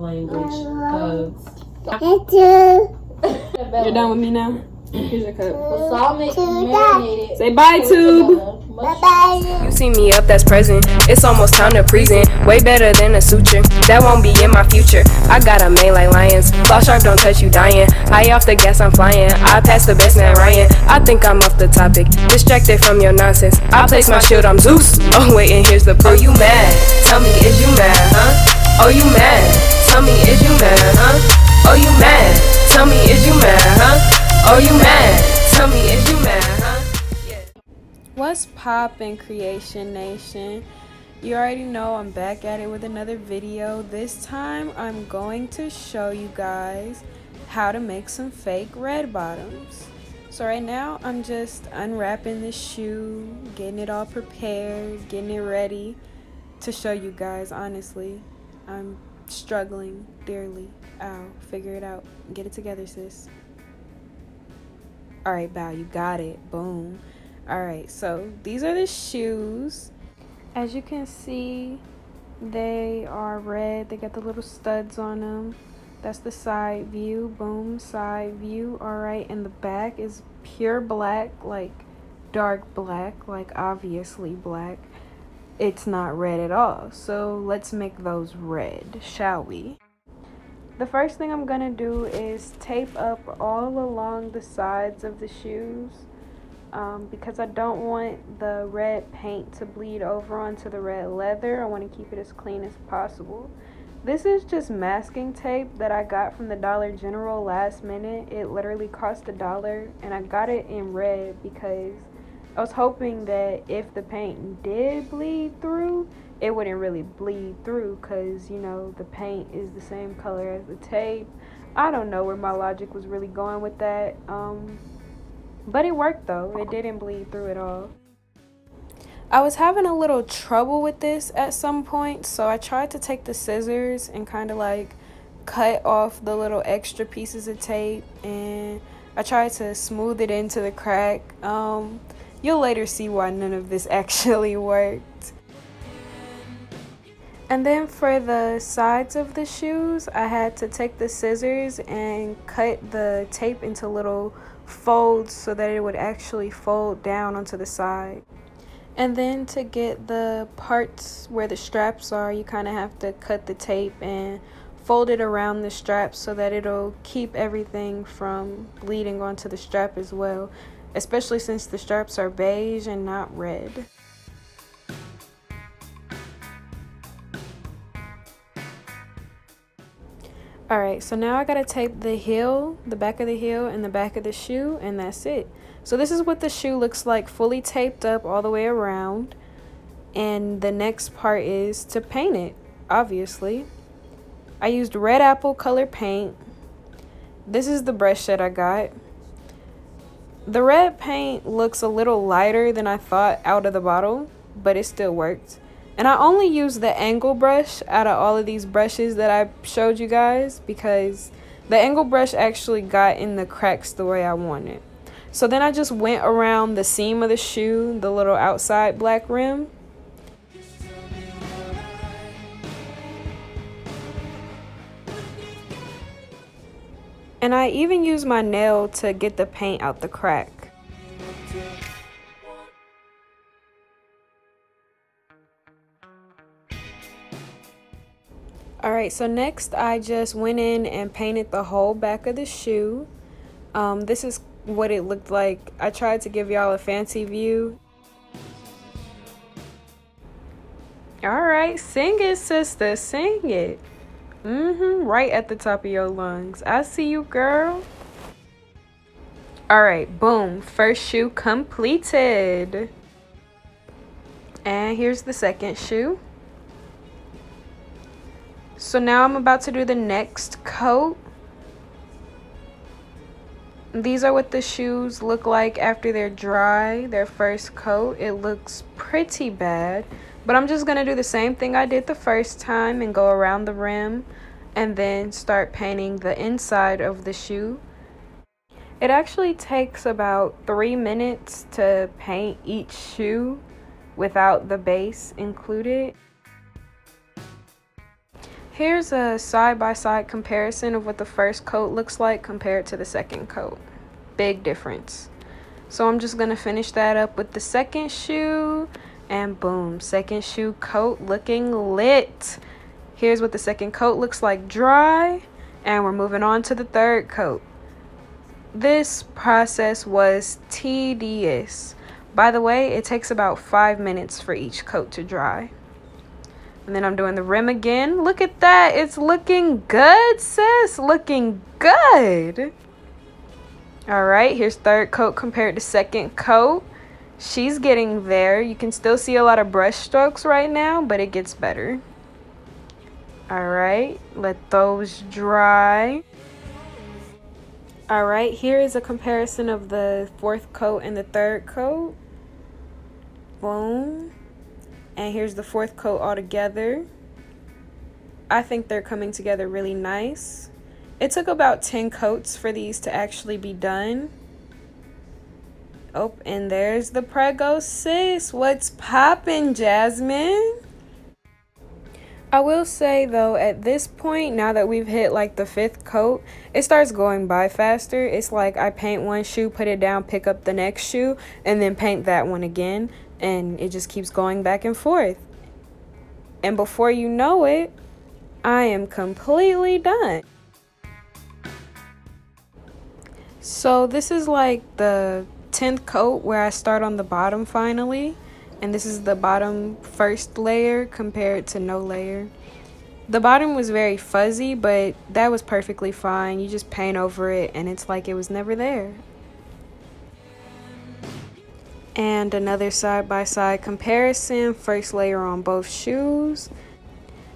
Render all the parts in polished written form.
language. You're done with me now? Here's your cup. Marinated. Say bye, Tube. Bye-bye. You see me up, that's present. It's almost time to present. Way better than a suture. That won't be in my future. I got a mane like lions. Claw sharp, don't touch you dying. High off the gas, I'm flying. I pass the best man Ryan. I think I'm off the topic. Distracted from your nonsense. I place my shield, I'm Zeus. Oh wait, and here's the proof. Oh, you mad? Tell me, is you mad, huh? Oh, you mad? Tell me, is you mad, huh? Oh, you mad? Tell me, is you mad, huh? Oh, you mad? Tell me, is you mad, huh? Yeah. What's poppin', Creation Nation? You already know I'm back at it with another video. This time I'm going to show you guys how to make some fake red bottoms. So right now I'm just unwrapping the shoe, getting it all prepared, getting it ready to show you guys. Honestly, I'm struggling dearly. Ow, figure it out. Get it together, sis. Alright, bow, you got it. Boom. Alright, so these are the shoes. As you can see, they are red. They got the little studs on them. That's the side view. Boom, side view. Alright, and the back is pure black, like dark black, like obviously black. It's not red at all. So let's make those red, shall we? The first thing I'm gonna do is tape up all along the sides of the shoes because I don't want the red paint to bleed over onto the red leather. I want to keep it as clean as possible. This is just masking tape that I got from the Dollar General last minute. It literally cost $1 and I got it in red because I was hoping that if the paint did bleed through, it wouldn't really bleed through because, you know, the paint is the same color as the tape. I don't know where my logic was really going with that. But it worked though. It didn't bleed through at all. I was having a little trouble with this at some point, so I tried to take the scissors and kind of like cut off the little extra pieces of tape, and I tried to smooth it into the crack. You'll later see why none of this actually worked. And then for the sides of the shoes, I had to take the scissors and cut the tape into little folds so that it would actually fold down onto the side. And then to get the parts where the straps are, you kind of have to cut the tape and fold it around the straps so that it'll keep everything from bleeding onto the strap as well, especially since the straps are beige and not red. Alright, so now I gotta tape the heel, the back of the heel, and the back of the shoe, and that's it. So this is what the shoe looks like, fully taped up all the way around. And the next part is to paint it, obviously. I used red apple color paint. This is the brush that I got. The red paint looks a little lighter than I thought out of the bottle, but it still worked. And I only used the angle brush out of all of these brushes that I showed you guys because the angle brush actually got in the cracks the way I wanted. So then I just went around the seam of the shoe, the little outside black rim. And I even used my nail to get the paint out the crack. Alright, so next I just went in and painted the whole back of the shoe. This is what it looked like. I tried to give y'all a fancy view. Alright, sing it, sister, sing it. Right at the top of your lungs. I see you, girl. Alright, boom, first shoe completed. And here's the second shoe. So now I'm about to do the next coat. These are what the shoes look like after they're dry, their first coat. It looks pretty bad, but I'm just gonna do the same thing I did the first time and go around the rim and then start painting the inside of the shoe. It actually takes about 3 minutes to paint each shoe without the base included. Here's a side-by-side comparison of what the first coat looks like compared to the second coat. Big difference. So I'm just going to finish that up with the second shoe. And boom, second shoe coat looking lit. Here's what the second coat looks like dry. And we're moving on to the third coat. This process was tedious. By the way, it takes about 5 minutes for each coat to dry. And then I'm doing the rim again. Look at that. It's looking good, sis. Looking good. All right, here's third coat compared to second coat. She's getting there. You can still see a lot of brush strokes right now, but it gets better. All right, let those dry. All right, here is a comparison of the fourth coat and the third coat. Boom. And here's the fourth coat all together. I think they're coming together really nice. It took about 10 coats for these to actually be done. Oh, and there's the Prego sis. What's poppin', Jasmine? I will say though, at this point, now that we've hit like the fifth coat, it starts going by faster. It's like I paint one shoe, put it down, pick up the next shoe, and then paint that one again. And it just keeps going back and forth. And before you know it, I am completely done. So this is like the 10th coat where I start on the bottom finally. And this is the bottom first layer compared to no layer. The bottom was very fuzzy, but that was perfectly fine. You just paint over it and it's like it was never there. And another side-by-side comparison, first layer on both shoes.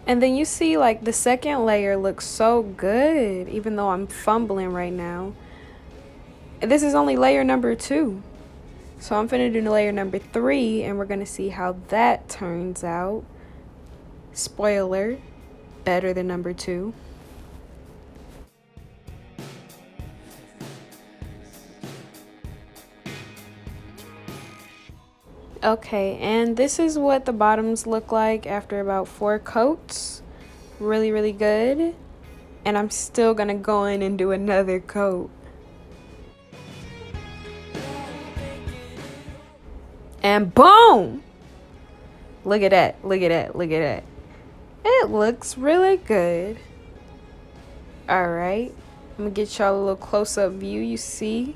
And then you see like the second layer looks so good, even though I'm fumbling right now. This is only layer number 2. So I'm finna do layer number 3 and we're gonna see how that turns out. Spoiler, better than number 2. Okay, and this is what the bottoms look like after about 4 coats. Really, really good. And I'm still gonna go in and do another coat. And boom! Look at that, look at that, look at that. It looks really good. Alright, I'm gonna get y'all a little close-up view. You see?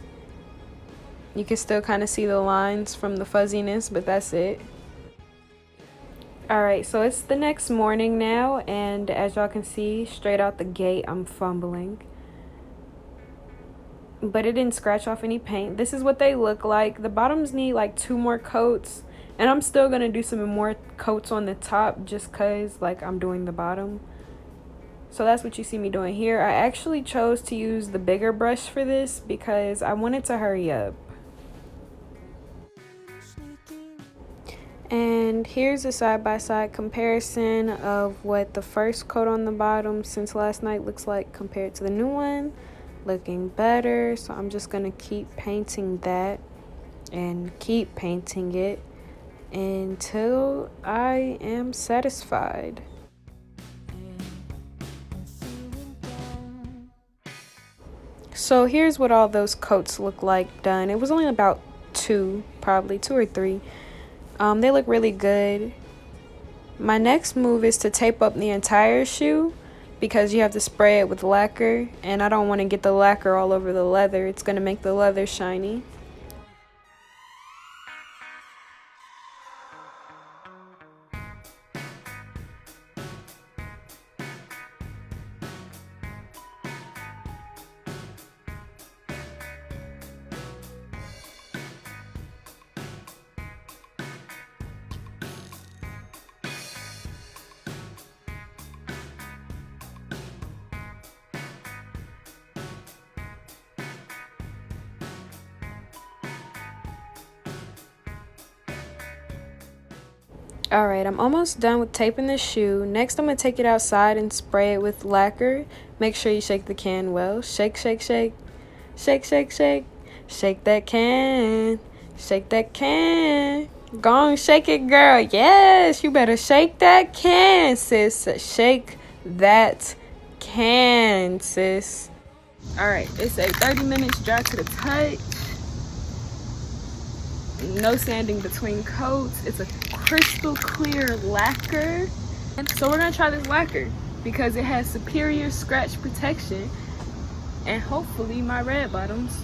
You can still kind of see the lines from the fuzziness, but that's it. Alright, so it's the next morning now, and as y'all can see, straight out the gate, I'm fumbling. But it didn't scratch off any paint. This is what they look like. The bottoms need like 2 more coats, and I'm still going to do some more coats on the top just because like I'm doing the bottom. So that's what you see me doing here. I actually chose to use the bigger brush for this because I wanted to hurry up. And here's a side-by-side comparison of what the first coat on the bottom since last night looks like compared to the new one. Looking better. So I'm just going to keep painting that and keep painting it until I am satisfied. So here's what all those coats look like done. It was only about 2, probably 2 or 3. They look really good. My next move is to tape up the entire shoe because you have to spray it with lacquer, and I don't want to get the lacquer all over the leather. It's going to make the leather shiny. Alright, I'm almost done with taping the shoe. Next, I'm going to take it outside and spray it with lacquer. Make sure you shake the can well. Shake, shake, shake. Shake, shake, shake. Shake that can. Shake that can. Go on, shake it, girl. Yes, you better shake that can, sis. Shake that can, sis. All right, it's a 30 minutes dry to the touch. No sanding between coats. It's a crystal clear lacquer. So we're gonna try this lacquer because it has superior scratch protection, and hopefully my red bottoms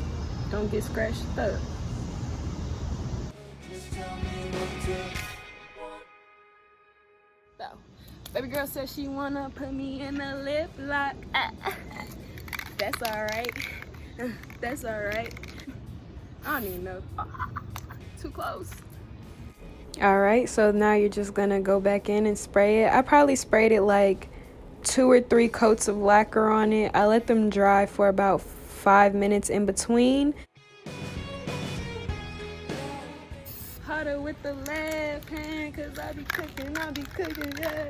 don't get scratched up. So, baby girl said she wanna put me in a lip lock. That's all right. That's all right. I don't even know. Too close. All right, so now you're just gonna go back in and spray it. I probably sprayed it like 2 or 3 coats of lacquer on it. I let them dry for about 5 minutes in between. Harder with the left hand, cause I be cooking, yeah.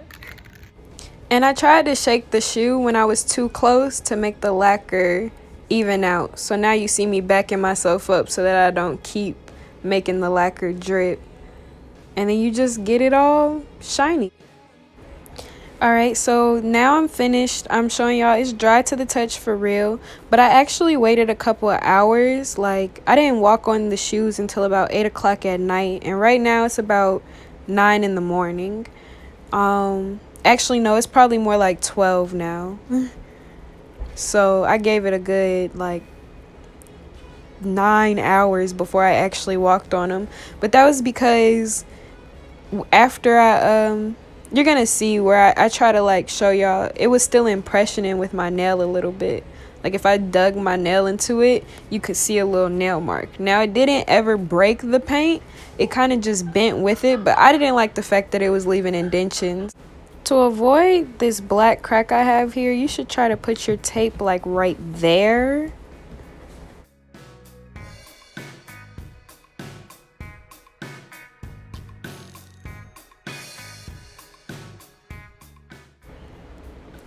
And I tried to shake the shoe when I was too close to make the lacquer even out. So now you see me backing myself up so that I don't keep making the lacquer drip. And then you just get it all shiny. All right, so now I'm finished. I'm showing y'all it's dry to the touch for real, but I actually waited a couple of hours. Like, I didn't walk on the shoes until about 8 o'clock at night, and right now it's about 9 in the morning. Actually, no, it's probably more like 12 now. So I gave it a good like 9 hours before I actually walked on them, but that was because after you're gonna see where I try to like show y'all, it was still impressioning with my nail a little bit. Like if I dug my nail into it, you could see a little nail mark. Now it didn't ever break the paint, it kind of just bent with it, but I didn't like the fact that it was leaving indentions. To avoid this black crack I have here, you should try to put your tape like right there.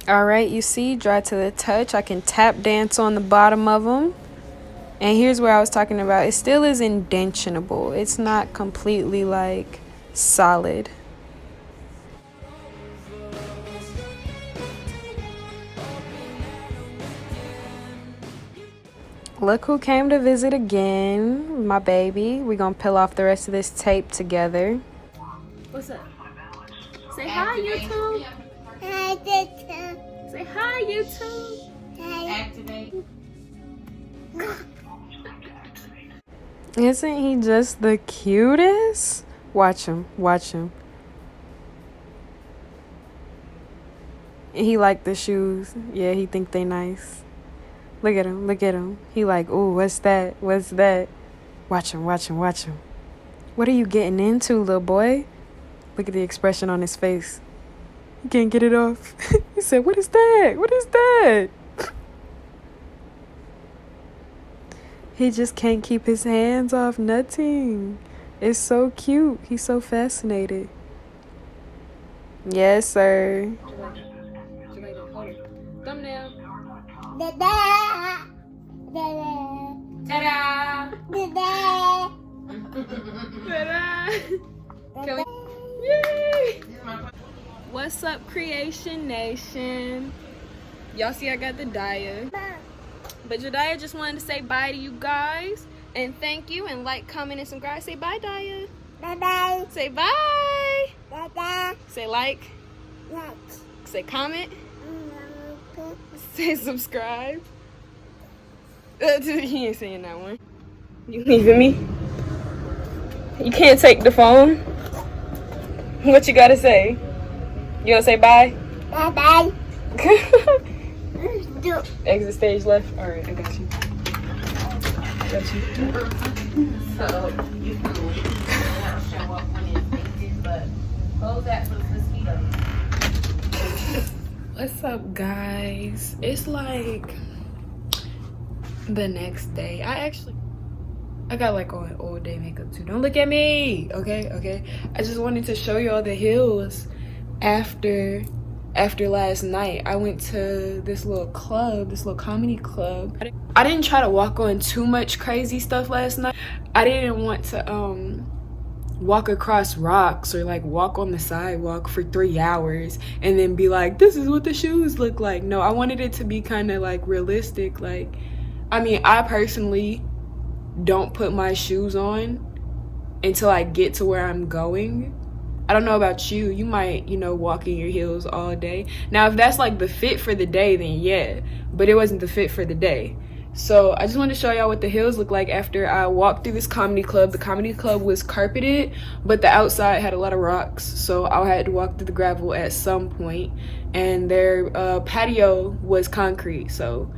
Alright, you see, dry to the touch. I can tap dance on the bottom of them. And here's where I was talking about. It still is indentionable. It's not completely like solid. Look who came to visit again, my baby. We're gonna peel off the rest of this tape together. What's up? Say hi, YouTube. Hi, YouTube. Say hi, YouTube. Activate. Isn't he just the cutest? Watch him, watch him. He like the shoes. Yeah, he think they nice. Look at him, look at him. He like, ooh, what's that? What's that? Watch him, watch him, watch him. What are you getting into, little boy? Look at the expression on his face. He can't get it off. He said, what is that? What is that? He just can't keep his hands off nothing. It's so cute. He's so fascinated. Yes, sir. Thumbnail. Da-da. Da-da. Ta-da! Da-da. Ta-da! Can we? Yay! What's up, Creation Nation? Y'all see I got the Daya. But Jediah just wanted to say bye to you guys. And thank you. And like, comment, and subscribe. Say bye, Daya. Bye-bye. Say bye. Da-da. Say like. Like. Say comment. Say subscribe. He ain't saying that one. You leaving me? You can't take the phone. What you gotta say? You gonna say bye? Bye-bye. Exit stage left. Alright, I got you. Got you. So you can show up when it's fixed, but close that for the mosquitoes. What's up, guys? It's like the next day. I got like on all day makeup too. Don't look at me. Okay. I just wanted to show y'all the heels after last night. I went to this little comedy club. I didn't try to walk on too much crazy stuff last night. I didn't want to walk across rocks or like walk on the sidewalk for 3 hours and then be like, this is what the shoes look like. No, I wanted it to be kind of like realistic. Like, I mean, I personally don't put my shoes on until I get to where I'm going. I don't know about you. You might, you know, walk in your heels all day. Now, if that's like the fit for the day, then yeah. But it wasn't the fit for the day. So I just wanted to show y'all what the hills look like after I walked through this comedy club. The comedy club was carpeted, but the outside had a lot of rocks. So I had to walk through the gravel at some point. And their patio was concrete. So,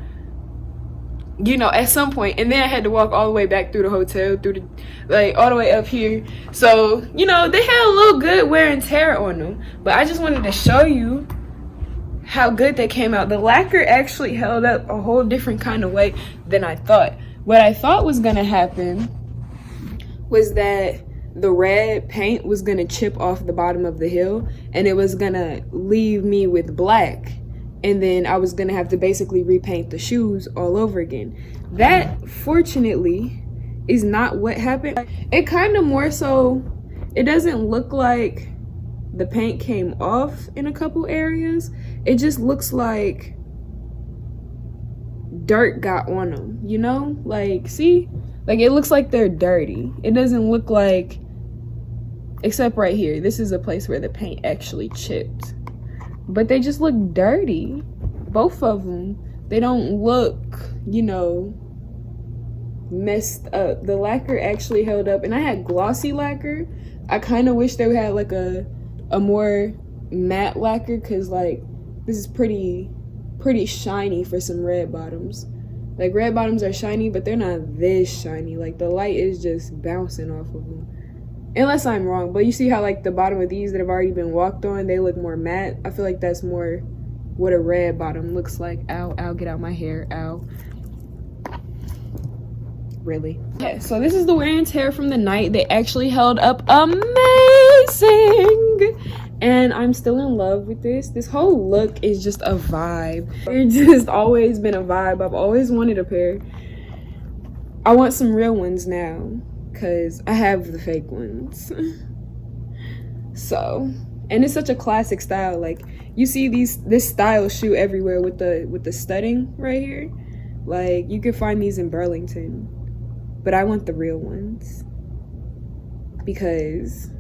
you know, at some point. And then I had to walk all the way back through the hotel, through the, like, all the way up here. So, you know, they had a little good wear and tear on them. But I just wanted to show you how good they came out. The lacquer actually held up a whole different kind of way than I thought. What I thought was gonna happen was that the red paint was gonna chip off the bottom of the hill and it was gonna leave me with black. And then I was gonna have to basically repaint the shoes all over again. That, fortunately, is not what happened. It kind of more so, it doesn't look like the paint came off in a couple areas. It just looks like dirt got on them, you know? Like, see? Like, it looks like they're dirty. It doesn't look like, except right here. This is a place where the paint actually chipped. But they just look dirty. Both of them. They don't look, you know, messed up. The lacquer actually held up. And I had glossy lacquer. I kind of wish they had like a more matte lacquer, because like this is pretty shiny for some red bottoms. Like, red bottoms are shiny, but they're not this shiny. Like, the light is just bouncing off of them. Unless I'm wrong. But you see how like the bottom of these that have already been walked on, they look more matte. I feel like that's more what a red bottom looks like. Ow, ow, get out my hair, ow. Really? Okay, so this is the wear and tear from the night. They actually held up amazing. And I'm still in love with this. This whole look is just a vibe. It's just always been a vibe. I've always wanted a pair. I want some real ones now, because I have the fake ones. So, and it's such a classic style. Like, you see this style shoe everywhere with the studding right here. Like, you can find these in Burlington. But I want the real ones, because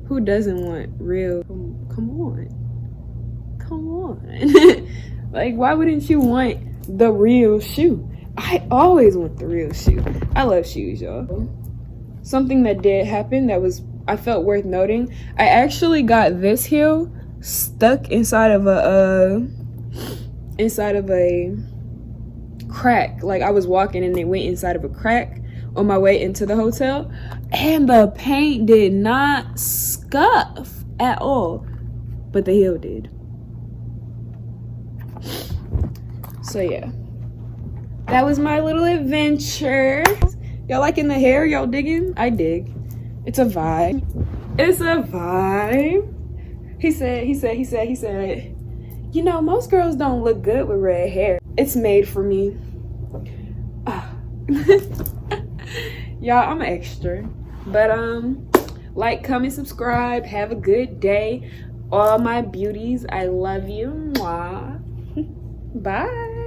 who doesn't want real? Come on. Like, why wouldn't you want the real shoe? I always want the real shoe. I love shoes, y'all. Something that did happen that I felt worth noting. I actually got this heel stuck inside of a crack. Like, I was walking and it went inside of a crack on my way into the hotel, and the paint did not scuff at all, but the heel did. So yeah, that was my little adventure. Y'all liking the hair? Y'all digging? I dig. It's a vibe. It's a vibe. He said, you know, most girls don't look good with red hair. It's made for me. Y'all, I'm extra. But like, comment, subscribe. Have a good day. All my beauties, I love you. Mwah. Bye.